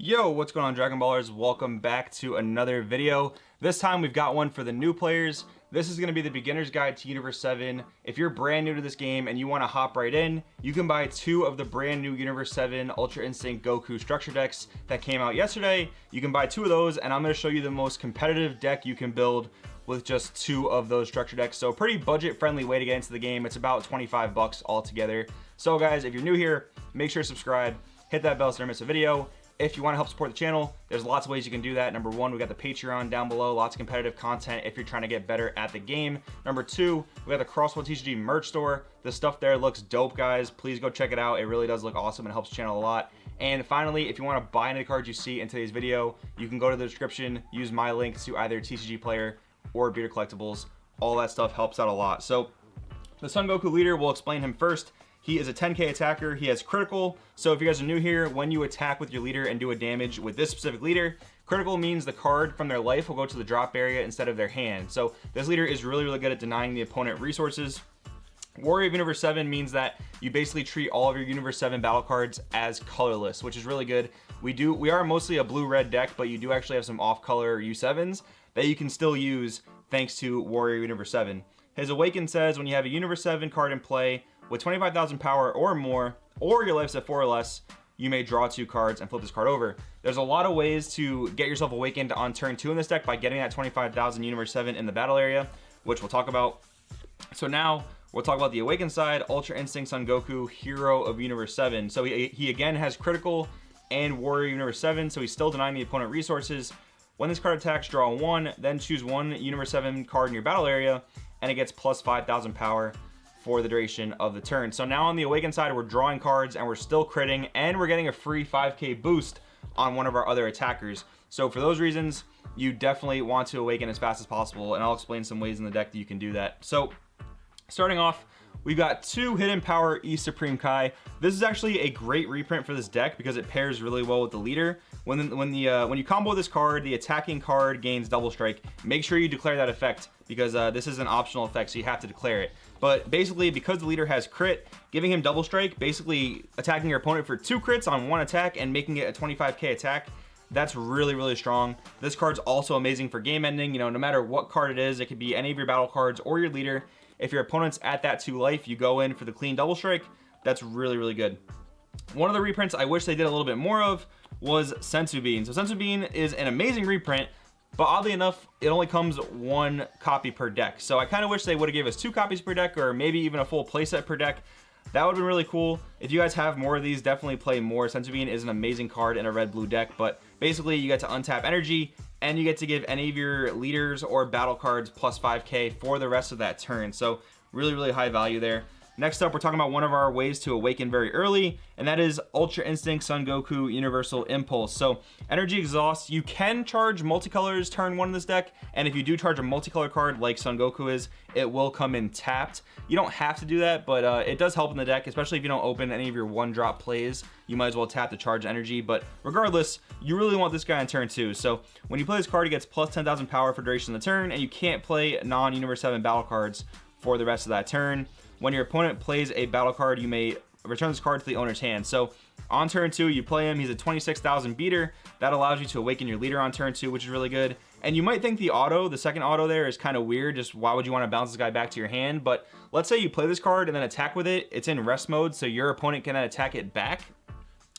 Yo, what's going on, Dragon Ballers? Welcome back to another video. This time we've got one for the new players. This is going to be the beginner's guide to Universe 7. If you're brand new to this game and you want to hop right in, you can buy 2 of the brand new Universe 7 Ultra Instinct Goku structure decks that came out yesterday. You can buy 2 of those, and I'm going to show you the most competitive deck you can build with just 2 of those structure decks. So pretty budget friendly way to get into the game. It's about 25 bucks altogether. So guys, if you're new here, make sure to subscribe, hit that bell so you don't miss a video. If you want to help support the channel, there's lots of ways you can do that. Number 1, we got the Patreon down below, lots of competitive content if you're trying to get better at the game. Number 2, we got the Crosswell TCG merch store. The stuff there looks dope, guys. Please go check it out. It really does look awesome and helps the channel a lot. And finally, if you want to buy any of the cards you see in today's video, you can go to the description, use my link to either TCG Player or Beater Collectibles. All that stuff helps out a lot. So the Son-Goku Leader, we'll explain him first. He is a 10k attacker. He has critical. So if you guys are new here, when you attack with your leader and do a damage with this specific leader, critical means the card from their life will go to the drop area instead of their hand. So this leader is really good at denying the opponent resources. Warrior of Universe 7 means that you basically treat all of your Universe 7 battle cards as colorless, which is really good. We are mostly a blue-red deck, but you do actually have some off-color U7s that you can still use thanks to Warrior Universe 7. His Awaken says when you have a Universe 7 card in play with 25,000 power or more, or your life's at 4 or less, you may draw 2 cards and flip this card over. There's a lot of ways to get yourself awakened on turn 2 in this deck by getting that 25,000 Universe 7 in the battle area, which we'll talk about. So now we'll talk about the Awakened side. Ultra Instinct Son-Goku, Hero of Universe 7. So he again has critical and Warrior Universe 7, so he's still denying the opponent resources. When this card attacks, draw 1, then choose 1 Universe 7 card in your battle area, and it gets plus 5,000 power for the duration of the turn. So now on the Awakened side, we're drawing cards and we're still critting, and we're getting a free 5k boost on one of our other attackers. So for those reasons, you definitely want to awaken as fast as possible, and I'll explain some ways in the deck that you can do that. So starting off, we've got 2 Hidden Power E Supreme Kai. This is actually a great reprint for this deck because it pairs really well with the leader. When you combo this card, the attacking card gains double strike. Make sure you declare that effect because this is an optional effect, so you have to declare it. But basically, because the leader has crit, giving him double strike, basically attacking your opponent for 2 crits on 1 attack and making it a 25k attack, that's really strong. This card's also amazing for game ending. You know, no matter what card it is, it could be any of your battle cards or your leader. If your opponent's at that 2 life, you go in for the clean double strike. That's really good. One of the reprints I wish they did a little bit more of was Senzu Bean. So Senzu Bean is an amazing reprint, but oddly enough, it only comes 1 copy per deck. So I kind of wish they would have gave us 2 copies per deck, or maybe even a full playset per deck. That would have been really cool. If you guys have more of these, definitely play more. Senzu Bean is an amazing card in a red-blue deck, but basically you get to untap energy, and you get to give any of your leaders or battle cards plus 5k for the rest of that turn. So really high value there. Next up, we're talking about one of our ways to awaken very early, and that is Ultra Instinct Son-Goku Universal Impulse. So energy exhaust, you can charge multicolors turn 1 in this deck, and if you do charge a multicolor card like Son-Goku is, it will come in tapped. You don't have to do that, but it does help in the deck, especially if you don't open any of your 1-drop plays. You might as well tap to charge energy, but regardless, you really want this guy in turn 2. So when you play this card, he gets plus 10,000 power for duration of the turn, and you can't play non-Universe 7 battle cards for the rest of that turn. When your opponent plays a battle card, you may return this card to the owner's hand. So on turn 2, you play him. He's a 26,000 beater. That allows you to awaken your leader on turn 2, which is really good. And you might think the second auto there is kind of weird. Just why would you want to bounce this guy back to your hand? But let's say you play this card and then attack with it. It's in rest mode, so your opponent can then attack it back.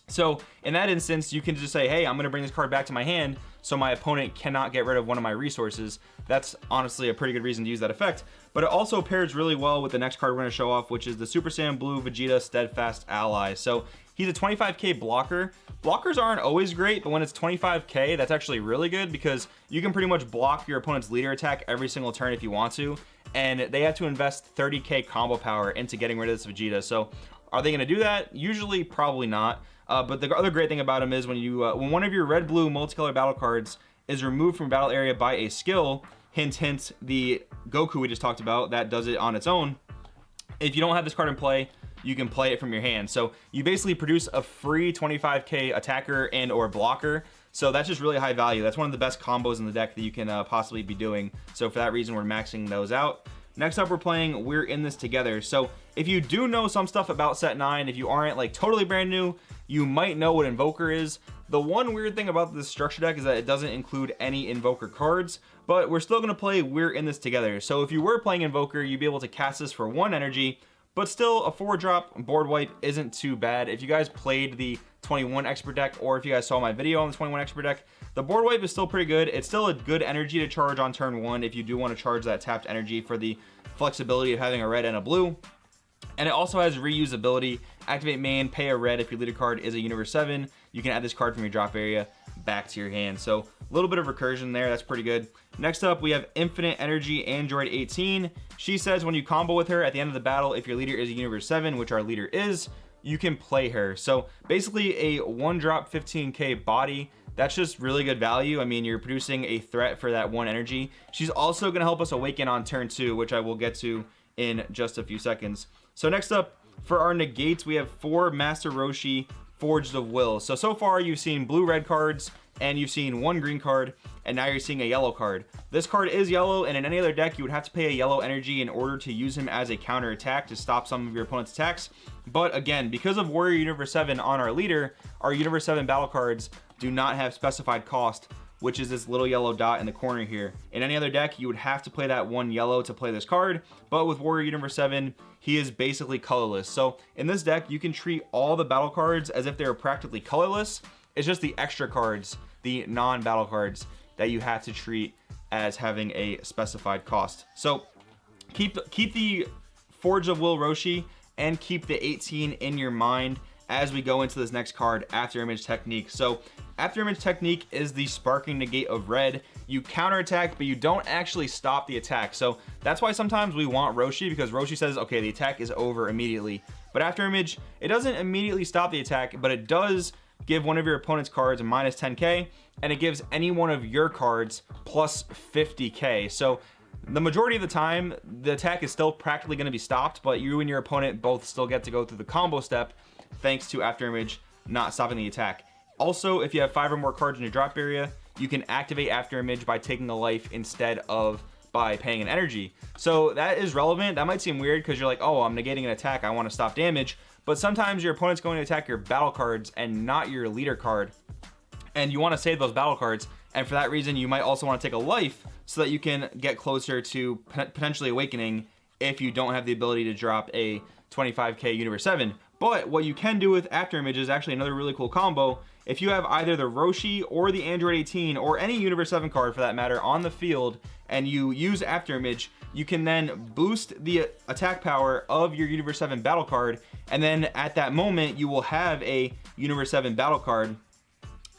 So in that instance, you can just say, hey, I'm going to bring this card back to my hand so my opponent cannot get rid of one of my resources. That's honestly a pretty good reason to use that effect. But it also pairs really well with the next card we're going to show off, which is the Super Saiyan Blue Vegeta Steadfast Ally. So he's a 25k blocker. Blockers aren't always great, but when it's 25k, that's actually really good because you can pretty much block your opponent's leader attack every single turn if you want to. And they have to invest 30k combo power into getting rid of this Vegeta. So are they going to do that? Usually, probably not. But the other great thing about him is when one of your red-blue multicolor battle cards is removed from battle area by a skill, hint, the Goku we just talked about, that does it on its own. If you don't have this card in play, you can play it from your hand. So you basically produce a free 25k attacker and or blocker. So that's just really high value. That's one of the best combos in the deck that you can possibly be doing. So for that reason, we're maxing those out. Next up, we're playing We're In This Together. So if you do know some stuff about set 9, if you aren't like totally brand new, you might know what Invoker is. The one weird thing about this structure deck is that it doesn't include any Invoker cards, but we're still going to play We're in This Together. So if you were playing Invoker, you'd be able to cast this for 1 energy, but still a 4-drop board wipe isn't too bad. If you guys played the 21 expert deck, or if you guys saw my video on the 21 expert deck, the board wipe is still pretty good. It's still a good energy to charge on turn 1 if you do want to charge that tapped energy for the flexibility of having a red and a blue. And it also has reusability. Activate main, pay a red if your leader card is a Universe 7. You can add this card from your drop area back to your hand. So a little bit of recursion there, that's pretty good. Next up, we have Infinite Energy Android 18. She says when you combo with her at the end of the battle, if your leader is a Universe 7, which our leader is, you can play her. So basically a 1-drop 15k body. That's just really good value. I mean, you're producing a threat for that 1 energy. She's also going to help us awaken on turn 2, which I will get to in just a few seconds. So next up, for our negates, we have 4 Master Roshi Forged of Will. So far you've seen blue-red cards, and you've seen 1 green card, and now you're seeing a yellow card. This card is yellow, and in any other deck, you would have to pay a yellow energy in order to use him as a counter attack to stop some of your opponent's attacks. But again, because of Warrior Universe 7 on our leader, our Universe 7 battle cards do not have specified cost, which is this little yellow dot in the corner here. In any other deck, you would have to play that 1 yellow to play this card, but with Warrior Universe 7, he is basically colorless. So in this deck, you can treat all the battle cards as if they were practically colorless. It's just the extra cards, the non-battle cards, that you have to treat as having a specified cost. So keep the Forge of Will Roshi and keep the 18 in your mind as we go into this next card, After Image Technique. So After Image Technique is the sparking negate of red. You counterattack, but you don't actually stop the attack. So that's why sometimes we want Roshi, because Roshi says, okay, the attack is over immediately. But After Image, it doesn't immediately stop the attack, but it does give one of your opponent's cards a minus 10k, and it gives any one of your cards plus 50k. So the majority of the time, the attack is still practically going to be stopped, but you and your opponent both still get to go through the combo step thanks to After Image not stopping the attack. Also, if you have 5 or more cards in your drop area, you can activate After Image by taking a life instead of by paying an energy. So that is relevant. That might seem weird because you're like, oh, I'm negating an attack, I want to stop damage. But sometimes your opponent's going to attack your battle cards and not your leader card, and you want to save those battle cards, and for that reason you might also want to take a life so that you can get closer to potentially awakening if you don't have the ability to drop a 25k Universe 7. But what you can do with After Image is actually another really cool combo. If you have either the Roshi or the Android 18 or any Universe 7 card for that matter on the field, and you use After Image, you can then boost the attack power of your Universe 7 battle card, and then at that moment you will have a Universe 7 battle card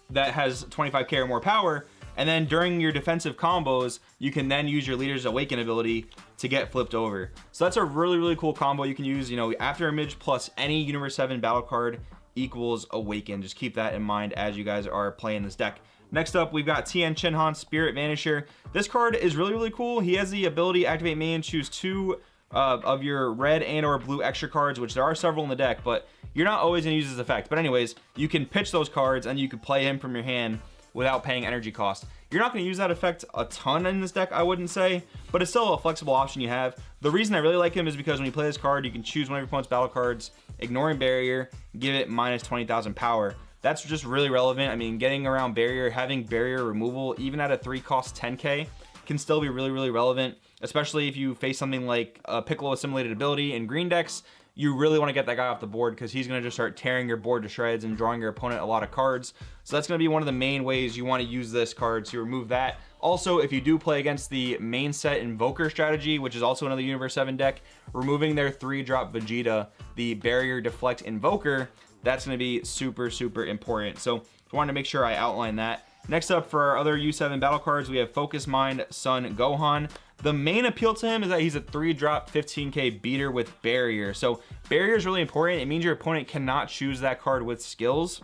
that has 25k or more power, and then during your defensive combos you can then use your leader's awaken ability to get flipped over. So that's a really cool combo you can use. You know, After Image plus any Universe 7 battle card equals awaken. Just keep that in mind as you guys are playing this deck. Next up, we've got Tian Spirit Vanisher. This card is really cool. He has the ability to activate main, choose 2 of your red and or blue extra cards, which there are several in the deck, but you're not always going to use his effect. But anyways, you can pitch those cards and you can play him from your hand without paying energy cost. You're not going to use that effect a ton in this deck, I wouldn't say, but it's still a flexible option you have. The reason I really like him is because when you play this card, you can choose one of your opponent's battle cards, ignoring barrier, give it minus 20,000 power. That's just really relevant. I mean, getting around barrier, having barrier removal, even at a 3 cost 10k, can still be really relevant, especially if you face something like a Piccolo assimilated ability in green decks. You really want to get that guy off the board because he's going to just start tearing your board to shreds and drawing your opponent a lot of cards. So that's going to be one of the main ways you want to use this card, to remove that. Also, if you do play against the main set Invoker strategy, which is also another Universe 7 deck, removing their 3-drop Vegeta, the Barrier Deflect Invoker, that's going to be super important. So I wanted to make sure I outline that. Next up, for our other U7 battle cards, we have Focus Mind Son-Gohan. The main appeal to him is that he's a 3-drop 15k beater with barrier. So barrier is really important. It means your opponent cannot choose that card with skills.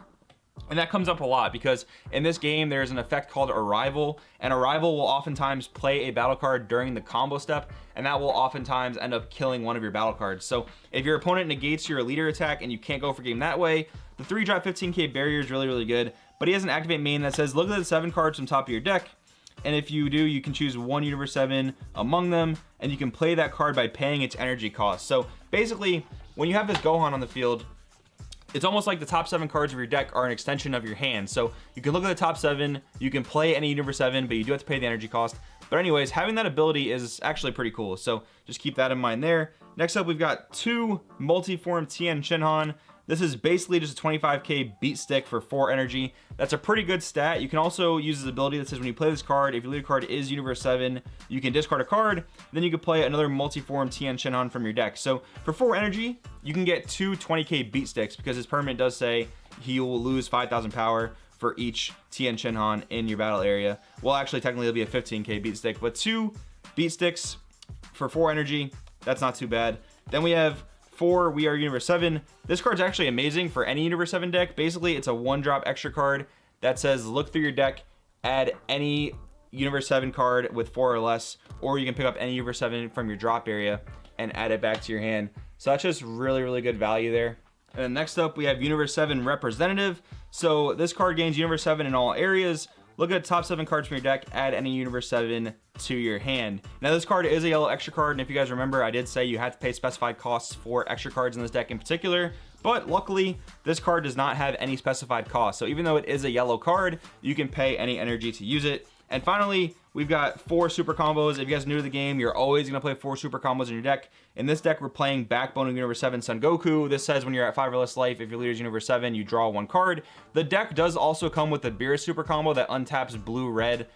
And that comes up a lot because in this game there's an effect called Arrival, and Arrival will oftentimes play a battle card during the combo step, and that will oftentimes end up killing one of your battle cards. So if your opponent negates your leader attack and you can't go for game that way, the 3-drop 15k barrier is really good. But he has an activate main that says look at the 7 cards from top of your deck, and if you do, you can choose 1 Universe 7 among them, and you can play that card by paying its energy cost. So basically, when you have this Gohan on the field, it's almost like the top 7 cards of your deck are an extension of your hand. So you can look at the top 7, you can play any Universe 7, but you do have to pay the energy cost. But anyways, having that ability is actually pretty cool. So just keep that in mind there. Next up, we've got 2 multi-form Tian Shinhan. This is basically just a 25k beat stick for 4 energy. That's a pretty good stat. You can also use this ability that says when you play this card, if your leader card is Universe 7, you can discard a card, then you can play another multi-form Tian Shinhan from your deck. So for 4 energy, you can get 2 20k beat sticks because his permanent does say he will lose 5,000 power for each Tian Shinhan in your battle area. Well, actually, technically it'll be a 15k beat stick, but 2 beat sticks for 4 energy, that's not too bad. Then we have 4 We Are Universe 7. This card's actually amazing for any Universe 7 deck. Basically, it's a 1-drop extra card that says look through your deck, add any Universe 7 card with 4 or less, or you can pick up any Universe 7 from your drop area and add it back to your hand. So that's just really, really good value there. And then next up, we have Universe 7 Representative. So this card gains Universe 7 in all areas. Look at the top 7 cards from your deck, add any Universe 7 to your hand. Now this card is a yellow extra card, and if you guys remember, I did say you had to pay specified costs for extra cards in this deck in particular, but luckily this card does not have any specified cost. So even though it is a yellow card, you can pay any energy to use it. And finally, we've got 4 super combos. If you guys are new to the game, you're always going to play 4 super combos in your deck. In this deck, we're playing Backbone of Universe 7 Son-Goku. This says when you're at 5 or less life, if your leader's Universe 7, you draw 1 card. The deck does also come with the Beerus super combo that untaps blue-red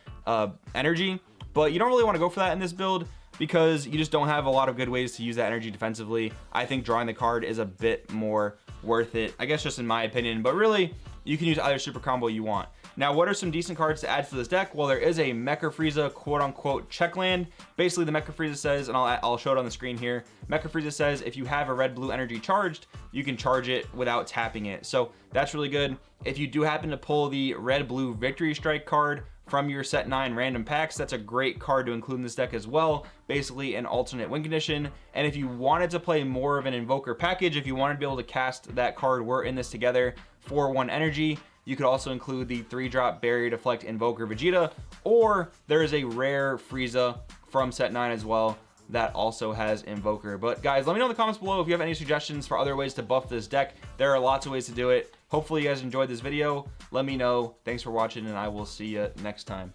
energy, but you don't really want to go for that in this build because you just don't have a lot of good ways to use that energy defensively. I think drawing the card is a bit more worth it, I guess, just in my opinion, but really, you can use either super combo you want. Now, what are some decent cards to add to this deck? Well, there is a Mecha Frieza quote-unquote check land. Basically, the Mecha Frieza says, and I'll show it on the screen here, Mecha Frieza says if you have a red-blue energy charged, you can charge it without tapping it. So that's really good. If you do happen to pull the red-blue Victory Strike card from your set 9 random packs, that's a great card to include in this deck as well. Basically an alternate win condition. And if you wanted to play more of an Invoker package, if you wanted to be able to cast that card, we're in this together for 1 energy, you could also include the 3-drop Barrier Deflect Invoker Vegeta, or there is a rare Frieza from set 9 as well that also has Invoker. But guys, let me know in the comments below if you have any suggestions for other ways to buff this deck. There are lots of ways to do it. Hopefully you guys enjoyed this video. Let me know. Thanks for watching, and I will see you next time.